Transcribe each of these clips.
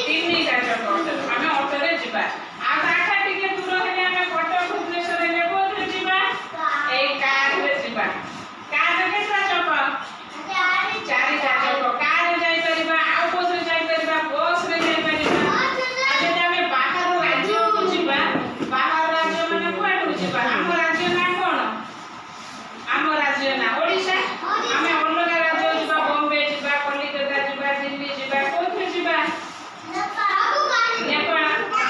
ତିନିଟା ଚକ ଆମେ ଅଟୋରେ ଯିବା। ଆଉ ତାଠା ଟିକେ ଦୂର ହେଲେ ଆମେ କଟକ ଭୁବନେଶ୍ୱର ହେଲେ କୋଉଥିରେ ଯିବା? ଏଇ କାରରେ ଯିବା। କାରରେ କେତେଟା ଚକ? ଚାରିଟା ଚକ। କାରରେ ଯାଇପାରିବା। ଆଉ କୋଉଥିରେ ଯାଇପାରିବା? ବସରେ ଯାଇପାରିବା। ଆଉ ଯଦି ଆମେ ବାହାର ରାଜ୍ୟକୁ ଯିବା, ବାହାର ରାଜ୍ୟ ମାନେ କୁଆଡ଼କୁ ଯିବା? ଆମ ରାଜ୍ୟ ନାଁ କ'ଣ? ଆମ ରାଜ୍ୟ ନାଁ ଓଡ଼ିଶା। ଆମେ ଅଲଗା ରାଜ୍ୟ ଯିବା, ବମ୍ବେ ଯିବା, କଲିକତା ଯିବା, ଦିଲ୍ଲୀ ଯିବା, କୋଉଥିରେ ଯିବା? ନେପାଳ।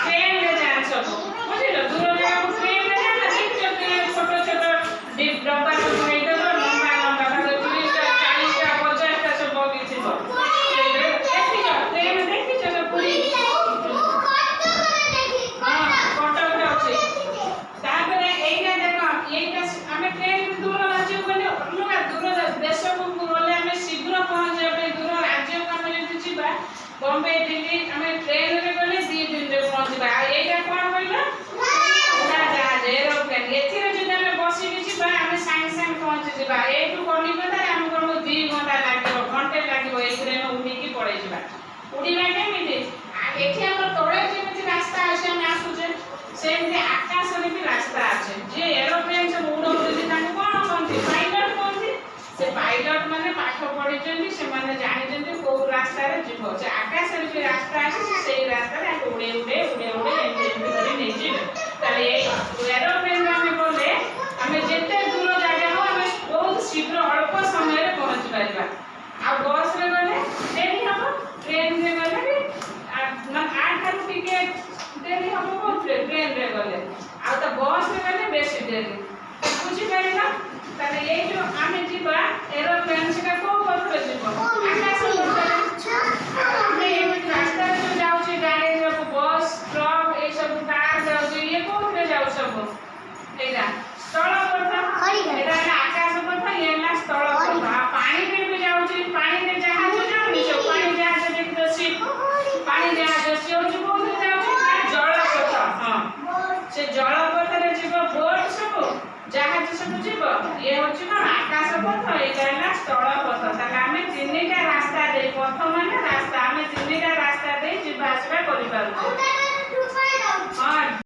ଟ୍ରେନରେ ଯାଆନ୍ତି ସବୁ, ବୁଝିଲ? ଦୂର ଜାଗାକୁ ଟ୍ରେନରେ ଯାଆନ୍ତି। ଦେଖିଛ ଟ୍ରେନ ଛୋଟ ଛୋଟ ଡବା ସବୁ ହେଇଥିବ, ଲମ୍ବା ଲମ୍ବା, ତାର 30ଟା 40ଟା 50ଟା ସବୁ ବଗି ଥିବ। ଦେଖିଛ ଟ୍ରେନ? ଦେଖିଛ ତ ପୁରୀ? ହଁ, କଟକରେ ଅଛି। ତାପରେ ଏଇଟା ଦେଖ, ଏଇଟା ଆମେ ଟ୍ରେନ ଦୂର ରାଜ୍ୟକୁ ଗଲେ, ଅଲଗା ଦୂର ଦେଶକୁ ଗଲେ ଆମେ ଶୀଘ୍ର ପହଞ୍ଚିବା ପାଇଁ, ଦୂର ରାଜ୍ୟକୁ ଆମେ ଯଦି ଯିବା, ବମ୍ବେ ଦିଲ୍ଲୀ, ଆମେ ଟ୍ରେନରେ ଗଲେ 2 ଦିନରେ ପହଞ୍ଚିବା। ଆଉ ଏଇଟା କ'ଣ କହିଲ? ଉଡ଼ାଜାହାଜ, ଏରୋପ୍ଲେନ। ଏଥିରେ ଯଦି ଆମେ ବସିକି ଯିବା, ଆମେ ସାଙ୍ଗେ ସାଙ୍ଗେ ପହଞ୍ଚିଯିବା। ଏଇଠୁ କଲିକତାରେ ଆମକୁ 2 ଘଣ୍ଟା ଲାଗିବ, ଘଣ୍ଟେ ଲାଗିବ। ଏଇଥିରେ ଆମେ ଉଡ଼ିକି ପଳେଇଯିବା। ଉଡ଼ିବା କେମିତି? ଏଠି ଆମର ତଳେ ଯେମିତି ରାସ୍ତା ଅଛି, ଆମେ ଆସୁଛେ, ସେମିତି ଆକାଶରେ ବି ରାସ୍ତା ଅଛି। ଯିଏ ଏରୋପ୍ଲେନ ସବୁ ଉଡ଼ଉଛନ୍ତି ତାଙ୍କୁ କ'ଣ କହନ୍ତି? ପାଇଲଟ କହନ୍ତି। ସେ ପାଇଲଟ ମାନେ ପାଠ ପଢିଛନ୍ତି, ସେମାନେ ଜାଣିଛନ୍ତି କୋଉ ରାସ୍ତାରେ ଯିବ। ସେ ଆକାଶରେ ବି ରାସ୍ତା ଅଛି, ସେଇ ରାସ୍ତାରେ ଆମେ ଉଡ଼େଇ ଉଡ଼େଇ ଉଡ଼େଇ ଉଡ଼େଇ ଏମିତି କରି ନେଇଯିବେ। ତାହେଲେ ଏଇ ଏରୋପ୍ଲେନରେ ଆମେ ଗଲେ, ଆମେ ଯେତେ ଦୂର ଜାଗା ହଉ ଆମେ ବହୁତ ଶୀଘ୍ର ଅଳ୍ପ ସମୟରେ ପହଞ୍ଚି ପାରିବା। ଆଉ ବସରେ ଗଲେ ଡେରି ହବ, ଟ୍ରେନରେ ଗଲେ ବି ଆଠାରୁ ଟିକେ ଡେରି ହବ। କୋଉଥିରେ? ଟ୍ରେନରେ ଗଲେ। ଆଉ ତ ବସରେ ଗଲେ ବେଶୀ ଡେରି। ବୁଝିପାରିଲ? ତାହେଲେ ଏଇ ଯୋଉ ଆମେ ଯିବା ଏରୋପ୍ଲେନ, ସେଟା କୋଉ ପଥରେ ଯିବ? ଆକାଶ ପଥରେ। ଆମେ ଏମିତି ରାସ୍ତାରେ ଯୋଉ ଯାଉଛି, ଗାଡି ସବୁ, ବସ୍, ଟ୍ରକ୍, ଏଇ ସବୁ କାର ଯାଉଛି, ଇଏ କୋଉଥିରେ ଯାଉ ସବୁ? ଏଇଟା ସ୍ଥଳ ପଥ। ଏଇଟା ହେଲା ଆକାଶ ପଥ, ଇଏ ହେଲା ସ୍ଥଳ ପଥ। ଆଉ ପାଣିରେ ବି ଯାଉଛି, ପାଣିରେ ଜାହାଜ ଯାଉନି ସବୁ? ପାଣି ଜାହାଜ ଦେଖିଛ? ଶିପ୍, ପାଣି ଜାହାଜ। ସିଏ ହଉଛି କୋଉଥିରେ ଯାଉଛି? ଜଳ ପଥ। ହଁ, ସେ ଜଳ ପଥରେ ଯିବ। ବୋଟ ସବୁ, ଜାହାଜ ସବୁ